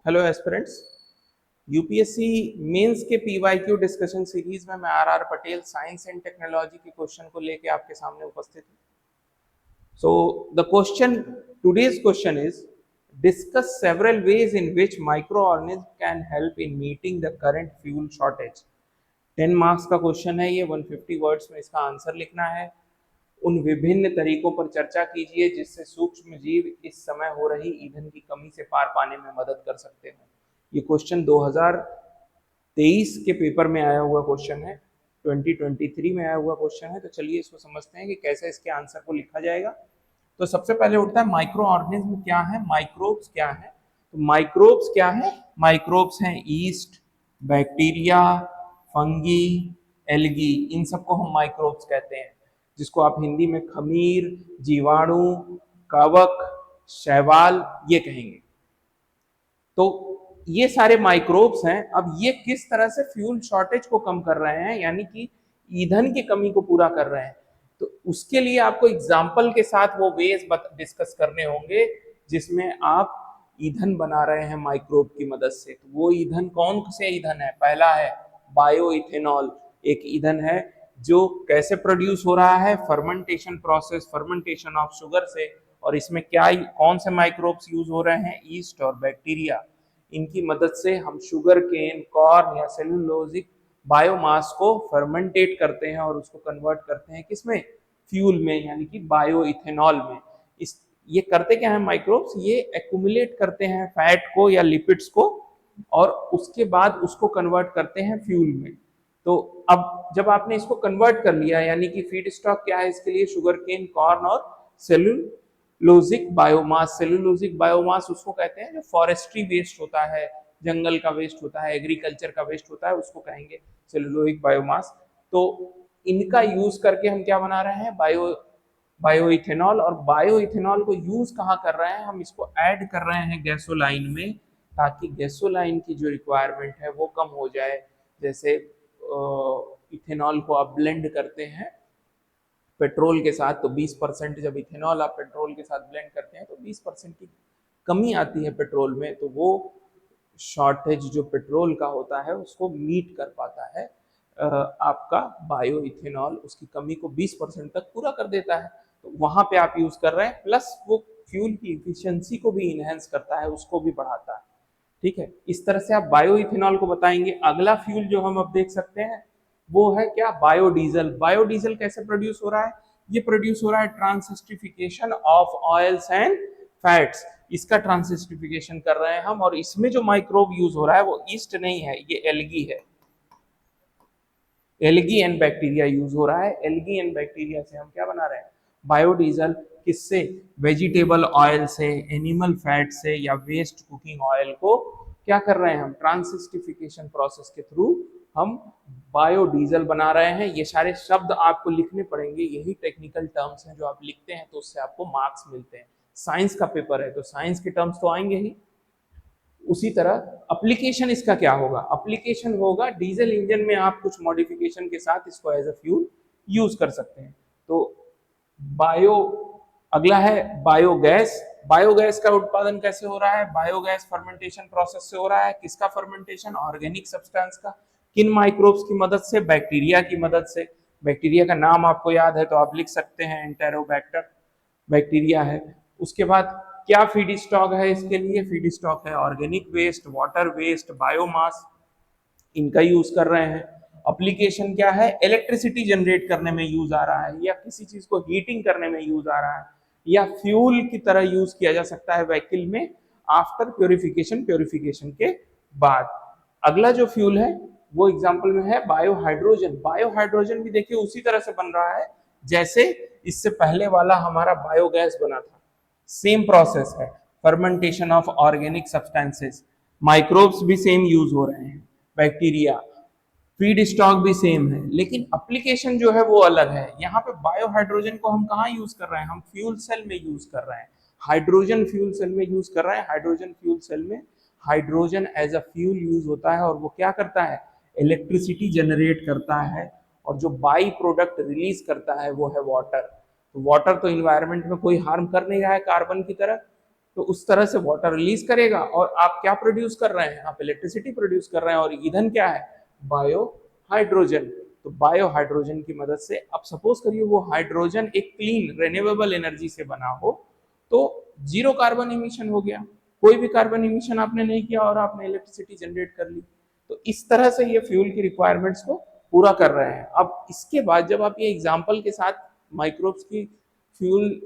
Hello aspirants. UPSC mains के PYQ discussion series में मैं R Patel science and technology के क्वेश्चन को लेके आपके सामने उपस्थित हूँ। So the question, today's question is discuss several ways in which microorganisms can help in meeting the current fuel shortage। 10 marks का क्वेश्चन है ये, 150 वर्ड्स में इसका आंसर लिखना है। उन विभिन्न तरीकों पर चर्चा कीजिए जिससे सूक्ष्म जीव इस समय हो रही ईंधन की कमी से पार पाने में मदद कर सकते हैं। ये क्वेश्चन 2023 के पेपर में आया हुआ क्वेश्चन है, 2023 में आया हुआ क्वेश्चन है। तो चलिए इसको समझते हैं कि कैसे इसके आंसर को लिखा जाएगा। तो सबसे पहले उठता है माइक्रो ऑर्गेनिज्म क्या है, माइक्रोब्स क्या है। तो माइक्रोब्स क्या है? माइक्रोब्स हैं ईस्ट, बैक्टीरिया, फंगी, एल्गी, इन सबको हम माइक्रोब्स कहते हैं, जिसको आप हिंदी में खमीर, जीवाणु, कवक, शैवाल ये कहेंगे। तो ये सारे माइक्रोब्स हैं। अब ये किस तरह से फ्यूल शॉर्टेज को कम कर रहे हैं, यानी कि ईंधन की कमी को पूरा कर रहे हैं। तो उसके लिए आपको एग्जाम्पल के साथ वो वेज डिस्कस करने होंगे जिसमें आप ईंधन बना रहे हैं माइक्रोब की मदद से। तो वो ईंधन कौन से ईंधन है? पहला है बायो इथेनॉल, एक ईंधन है जो कैसे प्रोड्यूस हो रहा है? Fermentation process, fermentation of sugar से। और इसमें क्या कौन से माइक्रोब्स यूज हो रहे हैं? ईस्ट और बैक्टीरिया। इनकी मदद से हम शुगर केन, कॉर्न या सेलुलोजिक बायोमास को फर्मेंटेट करते हैं और उसको कन्वर्ट करते हैं किसमें? फ्यूल में, यानी कि बायो इथेनॉल में। इस ये करते क्या है माइक्रोब्स? ये एक्यूमुलेट करते हैं फैट को या लिपिड्स को और उसके बाद उसको कन्वर्ट करते हैं फ्यूल में। तो अब जब आपने इसको कन्वर्ट कर लिया, यानी कि फीड स्टॉक क्या है इसके लिए? शुगर केन, कॉर्न और सेलुलोजिक बायोमास। सेलुलोजिक बायोमास उसको कहते हैं जो फॉरेस्ट्री वेस्ट होता है, जंगल का वेस्ट होता है, एग्रीकल्चर का वेस्ट होता है, उसको कहेंगे सेलुलोजिक बायोमास। तो इनका यूज करके हम क्या बना रहे हैं? Bio ethanol. और बायो इथेनॉल को यूज कहाँ कर रहे हैं? हम इसको ऐड कर रहे हैं गैसोलाइन में, ताकि गैसोलाइन की जो रिक्वायरमेंट है वो कम हो जाए। जैसे इथेनॉल को आप ब्लेंड करते हैं पेट्रोल के साथ, तो 20% जब इथेनॉल आप पेट्रोल के साथ ब्लेंड करते हैं तो 20% की कमी आती है पेट्रोल में। तो वो शॉर्टेज जो पेट्रोल का होता है उसको मीट कर पाता है आपका बायो इथेनॉल, उसकी कमी को 20% तक पूरा कर देता है। तो वहां पे आप यूज कर रहे हैं, प्लस वो फ्यूल की इफिशियंसी को भी इनहेंस करता है, उसको भी बढ़ाता है। ठीक है, इस तरह से आप बायो इथेनॉल को बताएंगे। अगला फ्यूल जो हम अब देख सकते हैं वो है क्या? बायोडीजल। बायोडीजल कैसे प्रोड्यूस हो रहा है? ये प्रोड्यूस हो रहा है ट्रांसस्टिफिकेशन ऑफ ऑयल्स एंड फैट्स। इसका ट्रांसस्टिफिकेशन कर रहे हैं हम, और इसमें जो माइक्रोब यूज हो रहा है वो ईस्ट नहीं है, ये एल्गी है। एल्गी एंड बैक्टीरिया यूज हो रहा है। एल्गी एंड बैक्टीरिया से हम क्या बना रहे हैं? बायोडीजल। किससे? वेजिटेबल ऑयल से, एनिमल फैट से, या वेस्ट कुकिंग ऑयल को क्या कर रहे हैं हम? ट्रांसिस्टिफिकेशन प्रोसेस के थ्रू हम बायोडीजल बना रहे हैं। ये सारे शब्द आपको लिखने पड़ेंगे, यही टेक्निकल टर्म्स हैं जो आप लिखते हैं तो उससे आपको मार्क्स मिलते हैं। साइंस का पेपर है तो साइंस के टर्म्स तो आएंगे ही। उसी तरह एप्लीकेशन इसका क्या होगा? एप्लीकेशन होगा डीजल इंजन में आप कुछ मॉडिफिकेशन के साथ इसको एज अ फ्यूल यूज कर सकते हैं। तो बायो, अगला है बायोगैस। बायोगैस का उत्पादन कैसे हो रहा है? बायोगैस फर्मेंटेशन प्रोसेस से हो रहा है। किसका फर्मेंटेशन? ऑर्गेनिक सब्सटेंस का। किन माइक्रोब्स की मदद से? बैक्टीरिया की मदद से। बैक्टीरिया का नाम आपको याद है तो आप लिख सकते हैं, एंटेरोबैक्टर बैक्टीरिया है। उसके बाद क्या फीड स्टॉक है इसके लिए? फीड स्टॉक है organic waste, water waste, biomass, इनका यूज कर रहे हैं। एप्लीकेशन क्या है? इलेक्ट्रिसिटी जनरेट करने में यूज आ रहा है, या किसी चीज को हीटिंग करने में यूज आ रहा है, या फ्यूल की तरह यूज किया जा सकता है व्हीकल में आफ्टर प्योरिफिकेशन, प्योरिफिकेशन के बाद। अगला जो फ्यूल है वो एग्जांपल में है बायोहाइड्रोजन। बायोहाइड्रोजन भी देखिए उसी तरह से बन रहा है जैसे इससे पहले वाला हमारा बायोगैस बना था। सेम प्रोसेस है, fermentation of organic substances. Microbes भी सेम यूज हो रहे हैं, बैक्टीरिया। फीड स्टॉक भी सेम है, लेकिन एप्लीकेशन जो है वो अलग है। यहाँ पे बायोहाइड्रोजन को हम कहाँ यूज कर रहे हैं? हम फ्यूल सेल में यूज कर रहे हैं, हाइड्रोजन फ्यूल सेल में यूज कर रहे हैं। हाइड्रोजन फ्यूल सेल में hydrogen as a fuel use होता है और वो क्या करता है? इलेक्ट्रिसिटी जनरेट करता है, और जो बाई प्रोडक्ट रिलीज करता है वो है वाटर। तो वाटर तो इन्वायरमेंट में कोई हार्म कर नहीं रहा है कार्बन की तरह, तो उस तरह से वाटर रिलीज करेगा और आप क्या प्रोड्यूस कर रहे हैं, आप इलेक्ट्रिसिटी प्रोड्यूस कर रहे हैं। और ईंधन क्या है, बायो हाइड्रोजन। तो बायो हाइड्रोजन की मदद से अब सपोज करिए वो हाइड्रोजन एक क्लीन रिन्यूएबल एनर्जी से बना हो तो जीरो कार्बन इमिशन हो गया, कोई भी कार्बन इमिशन आपने नहीं किया और आपने इलेक्ट्रिसिटी जनरेट कर ली। तो इस तरह से ये फ्यूल की रिक्वायरमेंट्स को पूरा कर रहे हैं। अब इसके बाद जब आप ये एग्जाम्पल के साथ माइक्रोब्स की फ्यूल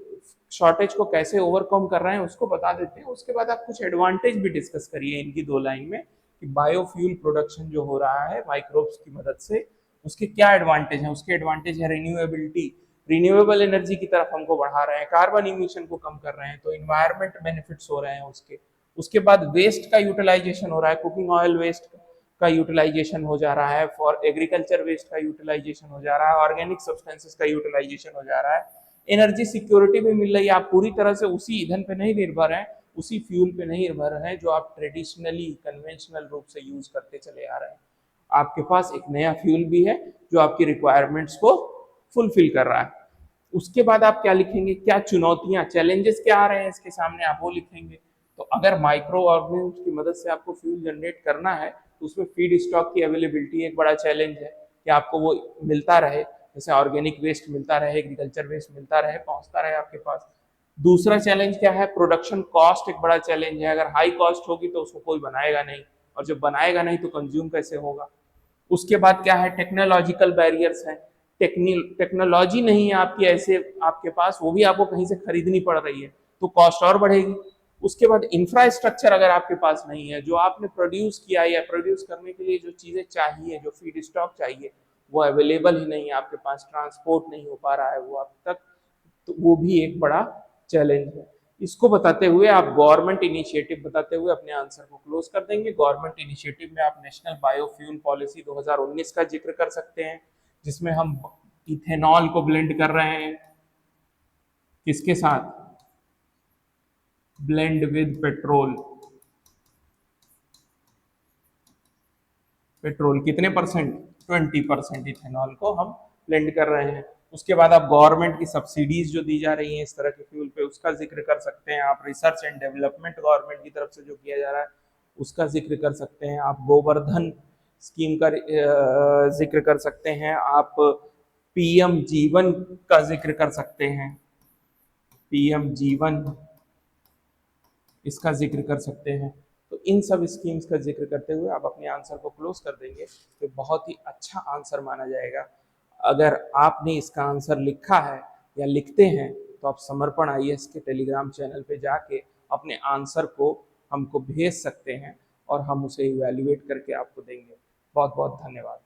शॉर्टेज को कैसे ओवरकम कर रहे हैं उसको बता देते हैं, उसके बाद आप कुछ एडवांटेज भी डिस्कस करिए इनकी 2 लाइन में कि बायोफ्यूल प्रोडक्शन जो हो रहा है माइक्रोब्स की मदद से उसके क्या एडवांटेज है। उसके एडवांटेज है रिन्यूएबिलिटी, रिन्यूएबल एनर्जी की तरफ हमको बढ़ा रहे हैं, कार्बन इमिशन को कम कर रहे हैं, तो इन्वायरमेंट बेनिफिट्स हो रहे हैं उसके। उसके बाद वेस्ट का यूटिलाइजेशन हो रहा है, कुकिंग ऑयल वेस्ट का यूटिलाइजेशन हो जा रहा है, फॉर एग्रीकल्चर वेस्ट का यूटिलाइजेशन हो जा रहा है, ऑर्गेनिक सब्सटेंसेस का यूटिलाइजेशन हो जा रहा है, एनर्जी सिक्योरिटी भी मिल रही है। आप पूरी तरह से उसी ईंधन पे नहीं निर्भर हैं, उसी फ्यूल पे नहीं निर्भर हैं जो आप ट्रेडिशनली कन्वेंशनल रूप से यूज करते चले आ रहे हैं। आपके पास एक नया फ्यूल भी है जो आपकी रिक्वायरमेंट्स को फुलफिल कर रहा है। उसके बाद आप क्या लिखेंगे, क्या चुनौतियां, चैलेंजेस क्या आ रहे हैं इसके सामने, आप वो लिखेंगे। तो अगर माइक्रो ऑर्गेनिज्म की मदद से आपको फ्यूल जनरेट करना है तो उसमें फीड स्टॉक की अवेलेबिलिटी एक बड़ा चैलेंज है कि आपको वो मिलता रहे, जैसे ऑर्गेनिक वेस्ट मिलता रहे, एग्रीकल्चर वेस्ट मिलता रहे, पहुंचता रहे आपके पास। दूसरा चैलेंज क्या है, प्रोडक्शन कॉस्ट एक बड़ा चैलेंज है। अगर हाई कॉस्ट होगी तो उसको कोई बनाएगा नहीं, और जब बनाएगा नहीं तो कंज्यूम कैसे होगा। उसके बाद क्या है, टेक्नोलॉजिकल बैरियर्स हैं, टेक्नोलॉजी नहीं है आपकी ऐसे आपके पास, वो भी आपको कहीं से खरीदनी पड़ रही है तो कॉस्ट और बढ़ेगी। उसके बाद इंफ्रास्ट्रक्चर अगर आपके पास नहीं है, जो आपने प्रोड्यूस किया या प्रोड्यूस करने के लिए जो चीजें चाहिए, जो फीड स्टॉक चाहिए वो अवेलेबल ही नहीं है आपके पास, ट्रांसपोर्ट नहीं हो पा रहा है वो आप तक, तो वो भी एक बड़ा चैलेंज है। इसको बताते हुए आप गवर्नमेंट इनिशिएटिव बताते हुए अपने आंसर को क्लोज कर देंगे। गवर्नमेंट इनिशिएटिव में आप नेशनल बायोफ्यूल पॉलिसी 2019 का जिक्र कर सकते हैं, जिसमें हम इथेनॉल को ब्लेंड कर रहे हैं, किसके साथ, ब्लेंड विद पेट्रोल। पेट्रोल कितने परसेंट, 20% इथेनॉल को हम ब्लेंड कर रहे हैं। उसके बाद आप गवर्नमेंट की सब्सिडीज जो दी जा रही हैं इस तरह के फ्यूल पे उसका जिक्र कर सकते हैं। आप रिसर्च एंड डेवलपमेंट गवर्नमेंट की तरफ से जो किया जा रहा है उसका जिक्र कर सकते हैं। आप गोवर्धन स्कीम का जिक्र कर सकते हैं। आप पीएम जीवन का जिक्र कर सकते हैं, पीएम जीवन इसका जिक्र कर सकते हैं। तो इन सब स्कीम्स का जिक्र करते हुए आप अपने आंसर को क्लोज कर देंगे तो बहुत ही अच्छा आंसर माना जाएगा। अगर आपने इसका आंसर लिखा है या लिखते हैं तो आप समर्पण आईएएस के टेलीग्राम चैनल पे जाके अपने आंसर को हमको भेज सकते हैं और हम उसे इवैल्यूएट करके आपको देंगे। बहुत बहुत धन्यवाद।